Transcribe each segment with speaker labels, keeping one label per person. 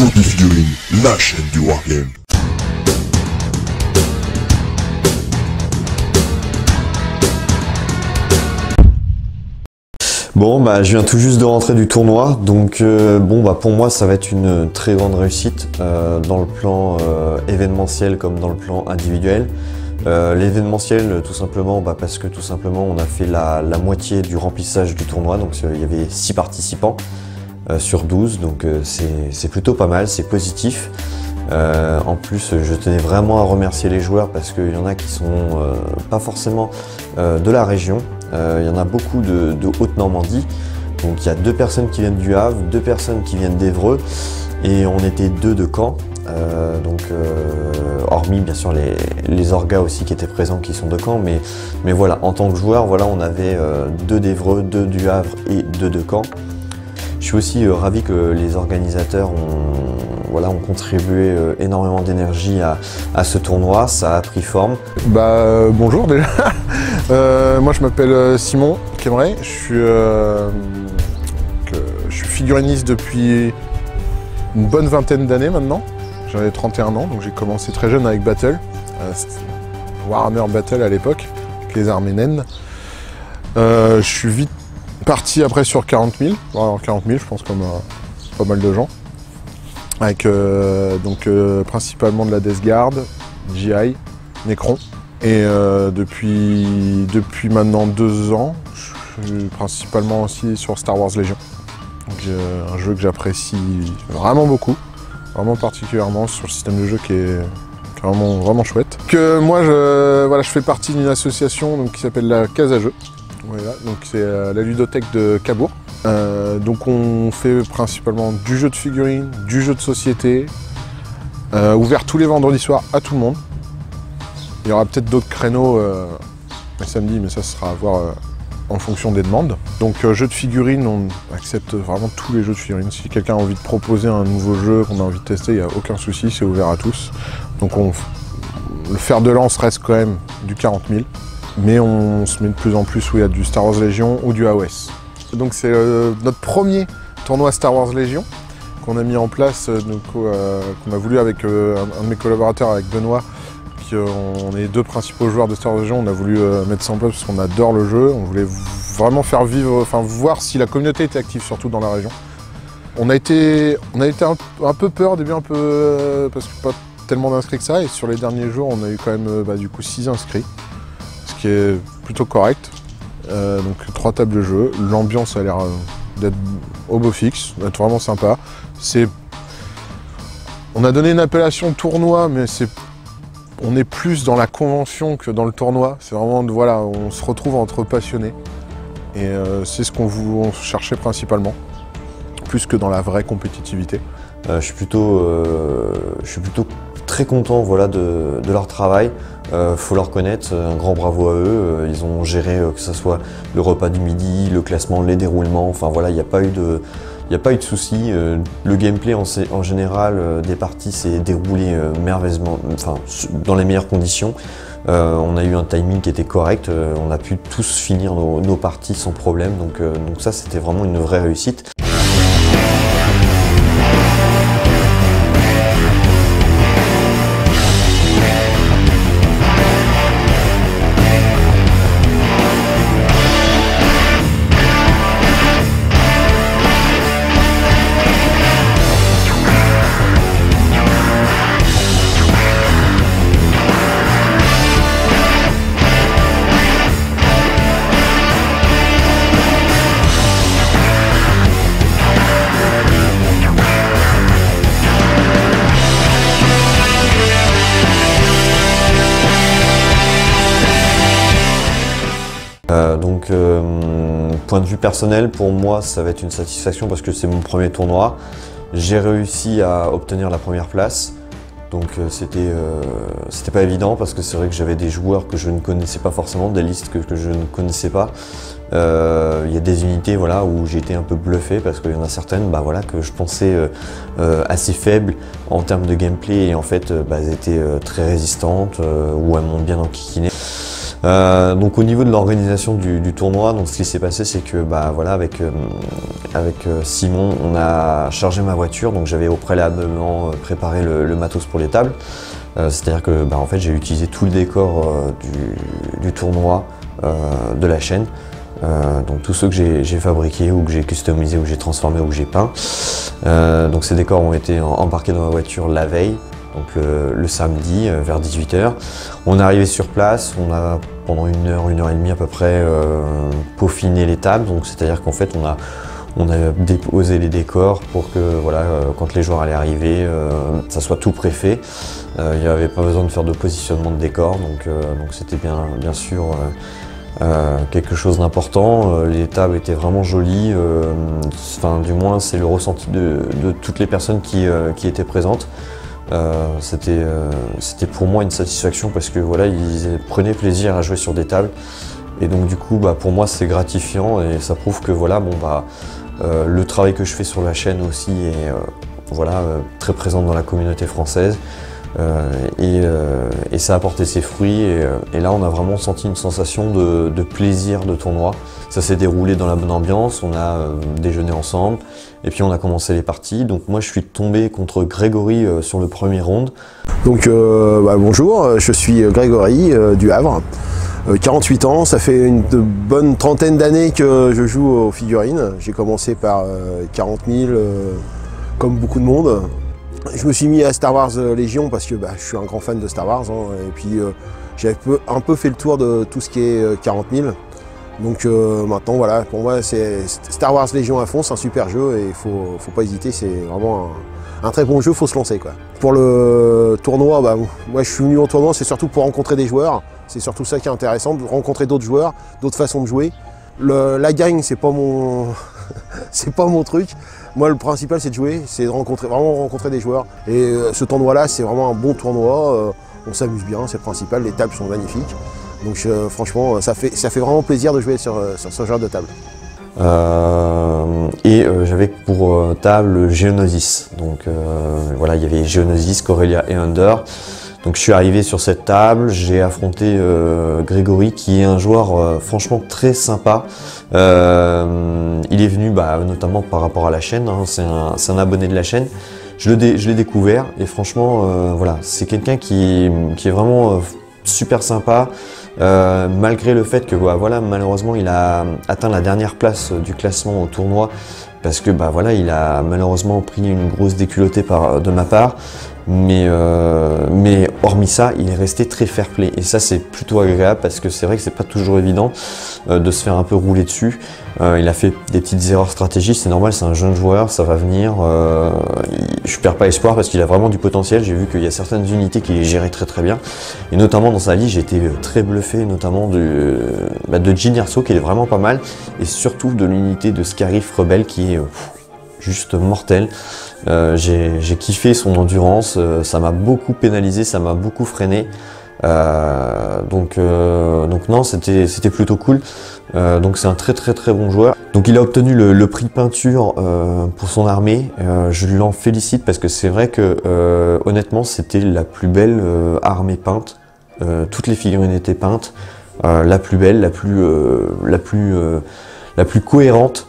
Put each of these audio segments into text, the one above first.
Speaker 1: Audio Figurine, la chaîne du Wargame.
Speaker 2: Bon bah je viens tout juste de rentrer du tournoi, donc pour moi ça va être une très grande réussite dans le plan événementiel comme dans le plan individuel. L'événementiel tout simplement parce que tout simplement on a fait la moitié du remplissage du tournoi, donc il y avait 6 participants sur 12, donc c'est plutôt pas mal, c'est positif. En plus je tenais vraiment à remercier les joueurs parce qu'il y en a qui sont pas forcément de la région. Il y en a beaucoup de Haute-Normandie, donc il y a 2 personnes qui viennent du Havre, 2 personnes qui viennent d'Évreux et on était 2 de Caen, hormis bien sûr les orgas aussi qui étaient présents qui sont de Caen, mais voilà, en tant que joueur, voilà, on avait 2 d'Évreux, 2 du Havre et 2 de Caen. Je suis aussi ravi que les organisateurs ont contribué énormément d'énergie à ce tournoi, ça a pris forme.
Speaker 3: Bonjour déjà. Moi je m'appelle Simon Kemray, je suis figuriniste depuis une bonne vingtaine d'années maintenant. J'avais 31 ans, donc j'ai commencé très jeune avec Battle, Warhammer Battle à l'époque, avec les armées naines. Je suis vite parti après sur 40 000, alors 40 000 je pense comme pas mal de gens, avec principalement de la Death Guard, GI, Necron. Et depuis maintenant 2 ans, je suis principalement aussi sur Star Wars Légion. Un jeu que j'apprécie vraiment beaucoup, vraiment particulièrement sur le système de jeu qui est vraiment chouette. Moi je fais partie d'une association qui s'appelle la Case à Jeux. Voilà, donc c'est la ludothèque de Cabourg. Donc on fait principalement du jeu de figurines, du jeu de société, ouvert tous les vendredis soirs à tout le monde. Il y aura peut-être d'autres créneaux le samedi, mais ça sera à voir en fonction des demandes. Donc jeu de figurines, on accepte vraiment tous les jeux de figurines. Si quelqu'un a envie de proposer un nouveau jeu qu'on a envie de tester, il n'y a aucun souci, c'est ouvert à tous. Donc le fer de lance reste quand même du 40 000. Mais on se met de plus en plus où il y a du Star Wars Légion ou du AOS. Donc c'est notre premier tournoi Star Wars Légion qu'on a mis en place, qu'on a voulu avec un de mes collaborateurs, avec Benoît, qui on est les 2 principaux joueurs de Star Wars Légion. On a voulu mettre ça en place parce qu'on adore le jeu. On voulait vraiment faire vivre, voir si la communauté était active, surtout dans la région. On a été un peu peur au début, parce que pas tellement d'inscrits que ça. Et sur les derniers jours, on a eu quand même du coup 6 inscrits. Qui est plutôt correct, donc 3 tables de jeu, l'ambiance a l'air d'être au beau fixe, d'être vraiment sympa. On a donné une appellation tournoi, mais on est plus dans la convention que dans le tournoi. C'est vraiment, voilà, on se retrouve entre passionnés, et c'est ce qu'on cherchait principalement, plus que dans la vraie compétitivité.
Speaker 2: Je suis plutôt très content, voilà, de leur travail. Faut leur reconnaître, un grand bravo à eux. Ils ont géré que ce soit le repas du midi, le classement, les déroulements. Enfin voilà, il n'y a pas eu de soucis. Le gameplay en général des parties s'est déroulé merveilleusement, dans les meilleures conditions. On a eu un timing qui était correct. On a pu tous finir nos parties sans problème. Donc ça, c'était vraiment une vraie réussite. Point de vue personnel, pour moi, ça va être une satisfaction parce que c'est mon premier tournoi. J'ai réussi à obtenir la première place, donc c'était pas évident parce que c'est vrai que j'avais des joueurs que je ne connaissais pas forcément, des listes que je ne connaissais pas. Il y a des unités, voilà, où j'ai été un peu bluffé parce qu'il y en a certaines que je pensais assez faibles en termes de gameplay et en fait elles étaient très résistantes ou elles m'ont bien enquiquiné. Donc au niveau de l'organisation du tournoi, donc ce qui s'est passé, c'est que bah, voilà, avec Simon, on a chargé ma voiture, donc j'avais au préalablement préparé le matos pour les tables. C'est-à-dire que bah, en fait, j'ai utilisé tout le décor du tournoi de la chaîne. Donc tous ceux que j'ai fabriqués ou que j'ai customisés ou que j'ai transformés ou que j'ai peints. Donc ces décors ont été embarqués dans ma voiture la veille, donc le samedi vers 18 h. On est arrivé sur place, on a pendant 1 heure et demie à peu près peaufiné les tables. Donc c'est-à-dire qu'en fait on a déposé les décors pour que voilà, quand les joueurs allaient arriver, ça soit tout préfet. Il n'y avait pas besoin de faire de positionnement de décor, donc c'était bien sûr quelque chose d'important. Les tables étaient vraiment jolies, enfin, du moins c'est le ressenti de toutes les personnes qui étaient présentes. C'était pour moi une satisfaction parce que voilà, ils prenaient plaisir à jouer sur des tables. Et donc du coup, bah, pour moi c'est gratifiant et ça prouve que voilà, bon, bah, le travail que je fais sur la chaîne aussi est voilà, très présent dans la communauté française. Et ça a apporté ses fruits et là on a vraiment senti une sensation de plaisir de tournoi. Ça s'est déroulé dans la bonne ambiance, on a déjeuné ensemble et puis on a commencé les parties. Donc moi je suis tombé contre Grégory sur le premier round.
Speaker 4: Donc bah, bonjour, je suis Grégory du Havre, 48 ans, ça fait une bonne trentaine d'années que je joue aux figurines. J'ai commencé par 40 000 comme beaucoup de monde. Je me suis mis à Star Wars Légion parce que bah, je suis un grand fan de Star Wars, hein, et puis j'ai un peu fait le tour de tout ce qui est 40 000. Donc maintenant voilà, pour moi c'est Star Wars Légion à fond, c'est un super jeu et il faut pas hésiter, c'est vraiment un très bon jeu, il faut se lancer quoi. Pour le tournoi, bah, moi je suis venu au tournoi, c'est surtout pour rencontrer des joueurs, c'est surtout ça qui est intéressant, de rencontrer d'autres joueurs, d'autres façons de jouer. La gagne c'est pas mon c'est pas mon truc. Moi, le principal, c'est de jouer, c'est de vraiment rencontrer des joueurs. Et ce tournoi-là, c'est vraiment un bon tournoi. On s'amuse bien, c'est le principal. Les tables sont magnifiques. Donc, franchement, ça fait vraiment plaisir de jouer sur ce genre de table.
Speaker 2: J'avais pour table Geonosis. Donc, voilà, il y avait Geonosis, Corellia et Under. Donc je suis arrivé sur cette table, j'ai affronté Grégory qui est un joueur franchement très sympa. Il est venu notamment par rapport à la chaîne, hein, c'est un abonné de la chaîne. Je l'ai découvert et franchement voilà, c'est quelqu'un qui est vraiment super sympa. Malgré le fait que voilà, malheureusement il a atteint la dernière place du classement au tournoi parce que voilà, il a malheureusement pris une grosse déculottée de ma part. Mais hormis ça, il est resté très fair play et ça c'est plutôt agréable parce que c'est vrai que c'est pas toujours évident de se faire un peu rouler dessus. Il a fait des petites erreurs stratégiques, c'est normal, c'est un jeune joueur, ça va venir. Je perds pas espoir parce qu'il a vraiment du potentiel. J'ai vu qu'il y a certaines unités qu'il gérait très bien et notamment dans sa liste j'ai été très bluffé, notamment de Jyn Erso qui est vraiment pas mal et surtout de l'unité de Scarif Rebelle qui est juste mortel. J'ai kiffé son endurance, ça m'a beaucoup pénalisé, ça m'a beaucoup freiné. Donc non, c'était plutôt cool. Donc c'est un très bon joueur. Donc il a obtenu le prix peinture pour son armée. Je l'en félicite parce que c'est vrai que honnêtement c'était la plus belle armée peinte. Toutes les figurines étaient peintes. La plus belle, la plus cohérente.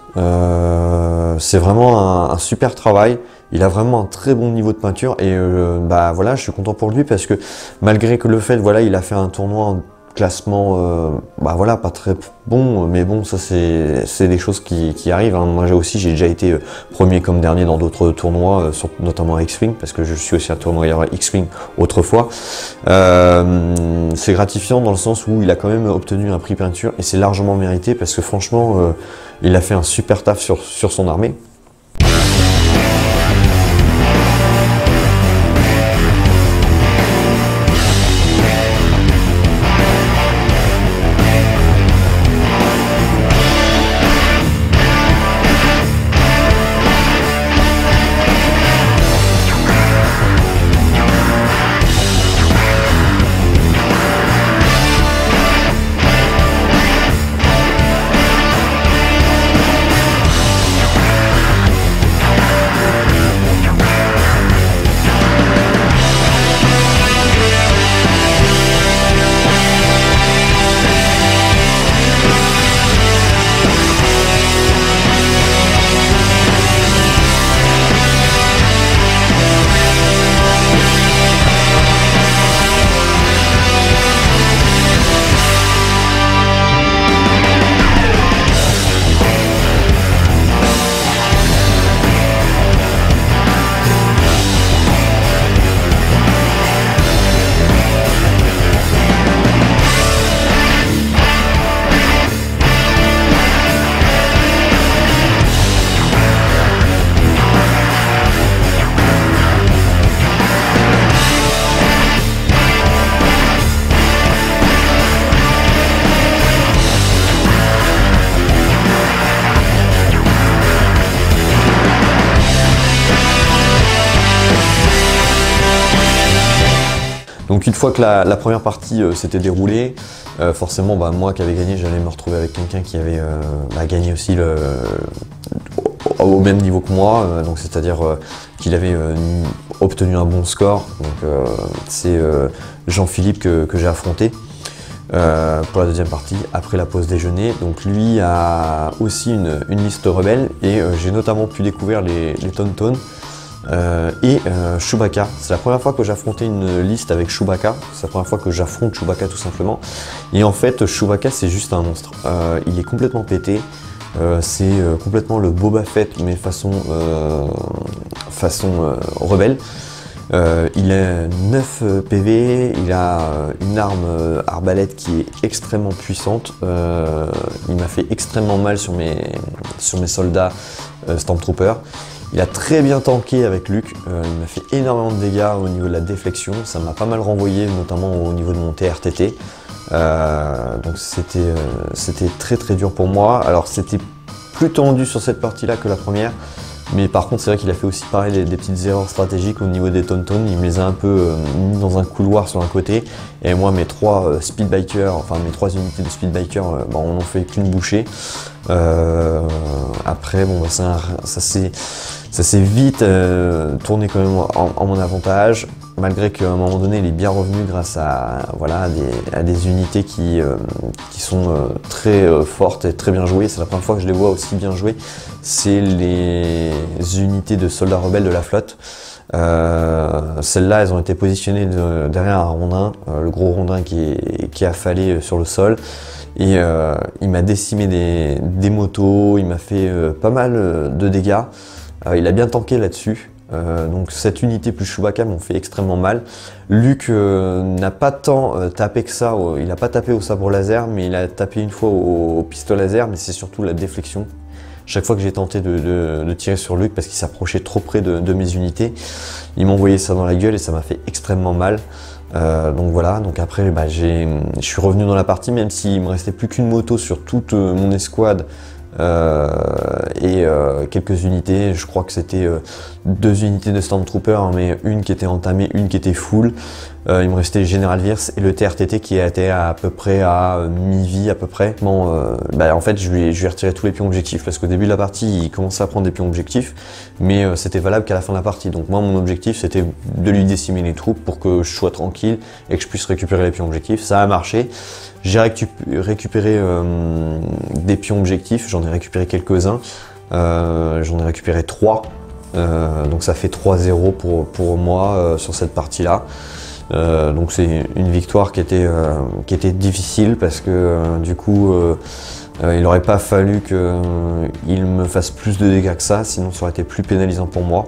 Speaker 2: C'est vraiment un super travail. Il a vraiment un très bon niveau de peinture et voilà, je suis content pour lui parce que malgré que le fait, voilà, il a fait un tournoi en classement, voilà, pas très bon, mais bon, ça c'est des choses qui arrivent. Hein. Moi j'ai déjà été premier comme dernier dans d'autres tournois, notamment à X-Wing parce que je suis aussi un tournoi X-Wing autrefois. C'est gratifiant dans le sens où il a quand même obtenu un prix peinture et c'est largement mérité parce que franchement, il a fait un super taf sur son armée. Donc une fois que la première partie s'était déroulée, forcément moi qui avais gagné, j'allais me retrouver avec quelqu'un qui avait gagné aussi au même niveau que moi, donc c'est-à-dire qu'il avait obtenu un bon score. Donc c'est Jean-Philippe que j'ai affronté pour la deuxième partie après la pause déjeuner. Donc lui a aussi une liste rebelle et j'ai notamment pu découvrir les Tauntaun et Chewbacca. C'est la première fois que j'affrontais une liste avec Chewbacca, c'est la première fois que j'affronte Chewbacca tout simplement. Et en fait Chewbacca c'est juste un monstre, il est complètement pété. C'est complètement le Boba Fett mais façon rebelle. Il a 9 PV, il a une arme arbalète qui est extrêmement puissante. Il m'a fait extrêmement mal sur mes soldats Stormtroopers. Il a très bien tanké avec Luke, il m'a fait énormément de dégâts au niveau de la déflexion, ça m'a pas mal renvoyé notamment au niveau de mon TRTT. Donc c'était très très dur pour moi. Alors c'était plus tendu sur cette partie là que la première, mais par contre c'est vrai qu'il a fait aussi pareil des petites erreurs stratégiques au niveau des Tauntaun. Il me les a un peu mis dans un couloir sur un côté, et moi mes 3 speedbikers, enfin mes 3 unités de speedbikers, on n'en fait qu'une bouchée. Après ça s'est vite tourné quand même en mon avantage, malgré qu'à un moment donné il est bien revenu grâce à des unités qui sont très fortes et très bien jouées. C'est la première fois que je les vois aussi bien jouées. C'est les unités de soldats rebelles de la flotte. Celles-là, elles ont été positionnées derrière un rondin, le gros rondin qui est affalé sur le sol. Et il m'a décimé des motos, il m'a fait pas mal de dégâts. Il a bien tanké là-dessus. Donc cette unité plus Chewbacca m'ont fait extrêmement mal. Luke n'a pas tant tapé que ça, il n'a pas tapé au sabre laser, mais il a tapé une fois au pistolet laser, mais c'est surtout la déflexion. Chaque fois que j'ai tenté de tirer sur Luke parce qu'il s'approchait trop près de mes unités, il m'a envoyé ça dans la gueule et ça m'a fait extrêmement mal. Donc voilà, donc après je suis revenu dans la partie, même s'il me restait plus qu'une moto sur toute mon escouade et quelques unités. Je crois que c'était 2 unités de Stormtrooper, mais une qui était entamée, une qui était full. Il me restait le Général Wirth et le TRTT qui était à peu près à mi-vie à peu près. Bon, en fait je lui ai retiré tous les pions objectifs parce qu'au début de la partie il commençait à prendre des pions objectifs, mais c'était valable qu'à la fin de la partie. Donc moi mon objectif c'était de lui décimer les troupes pour que je sois tranquille et que je puisse récupérer les pions objectifs. Ça a marché. J'ai récupéré des pions objectifs, j'en ai récupéré quelques-uns, j'en ai récupéré 3, donc ça fait 3-0 pour moi sur cette partie-là. Donc c'est une victoire qui était difficile parce que du coup il n'aurait pas fallu qu'il me fasse plus de dégâts que ça, sinon ça aurait été plus pénalisant pour moi.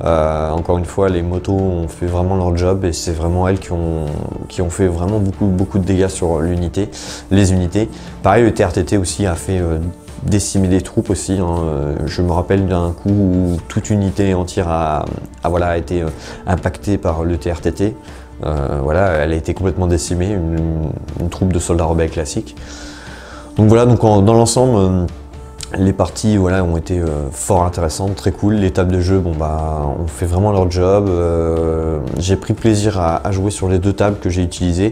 Speaker 2: Encore une fois, les motos ont fait vraiment leur job et c'est vraiment elles qui ont fait vraiment beaucoup de dégâts sur les unités. Pareil, le TRTT aussi a fait décimer des troupes aussi. Je me rappelle d'un coup où toute unité entière a été impactée par le TRTT. Elle a été complètement décimée, une troupe de soldats rebelles classiques. Donc voilà, dans l'ensemble, les parties ont été fort intéressantes, très cool. Les tables de jeu, on fait vraiment leur job. J'ai pris plaisir à jouer sur les 2 tables que j'ai utilisées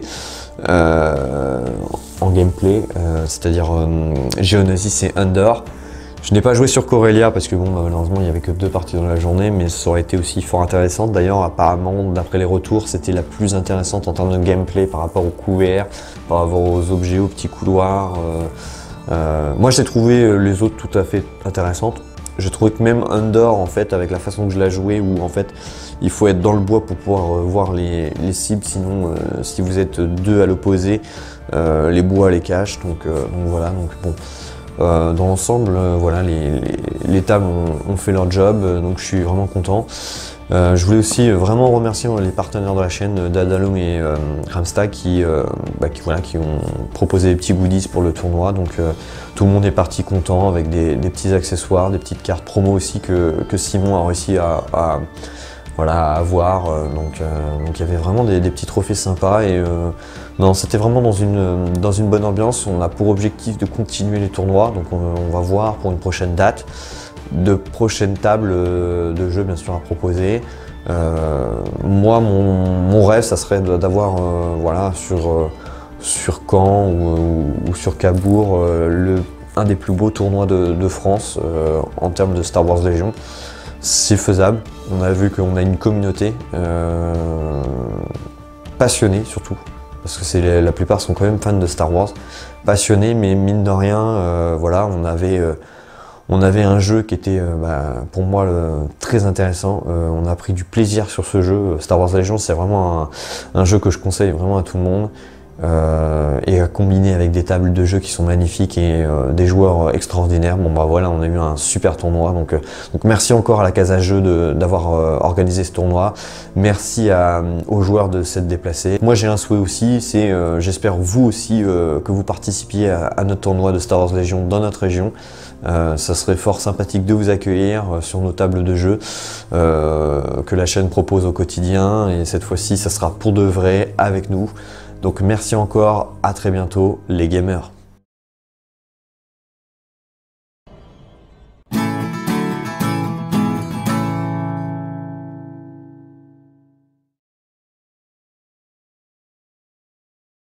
Speaker 2: en gameplay, c'est-à-dire Geonosis et Endor. Je n'ai pas joué sur Corellia parce que malheureusement il n'y avait que 2 parties dans la journée, mais ça aurait été aussi fort intéressante. D'ailleurs apparemment d'après les retours c'était la plus intéressante en termes de gameplay par rapport aux couverts, par rapport aux objets, aux petits couloirs. Moi j'ai trouvé les autres tout à fait intéressantes. J'ai trouvé que même Endor en fait avec la façon que je l'ai joué, où en fait il faut être dans le bois pour pouvoir voir les cibles, sinon si vous êtes 2 à l'opposé, les bois les cachent. Donc voilà, dans l'ensemble, les tables ont fait leur job, donc je suis vraiment content. Je voulais aussi vraiment remercier les partenaires de la chaîne, Dadaloom et Ramstag, qui ont proposé des petits goodies pour le tournoi. Donc tout le monde est parti content avec des petits accessoires, des petites cartes promo aussi que Simon a réussi à avoir. Donc il y avait vraiment des petits trophées sympas et c'était vraiment dans une bonne ambiance. On a pour objectif de continuer les tournois, donc on va voir pour une prochaine date, de prochaines tables de jeu bien sûr à proposer. Moi, mon rêve, ça serait d'avoir voilà, sur Caen ou sur Cabourg un des plus beaux tournois de France en termes de Star Wars Légion. C'est faisable. On a vu qu'on a une communauté passionnée surtout, parce que la plupart sont quand même fans de Star Wars, passionnés, mais mine de rien, voilà, on avait un jeu qui était pour moi très intéressant. On a pris du plaisir sur ce jeu. Star Wars Legion, c'est vraiment un jeu que je conseille vraiment à tout le monde. Et à combiner avec des tables de jeu qui sont magnifiques et des joueurs extraordinaires. Bon bah voilà, on a eu un super tournoi, donc merci encore à la Casa Jeux d'avoir organisé ce tournoi. Merci aux joueurs de s'être déplacés. Moi j'ai un souhait aussi, c'est j'espère vous aussi que vous participiez à notre tournoi de Star Wars Legion dans notre région. Ça serait fort sympathique de vous accueillir sur nos tables de jeu que la chaîne propose au quotidien, et cette fois-ci ça sera pour de vrai avec nous. Donc merci encore, à très bientôt les gamers.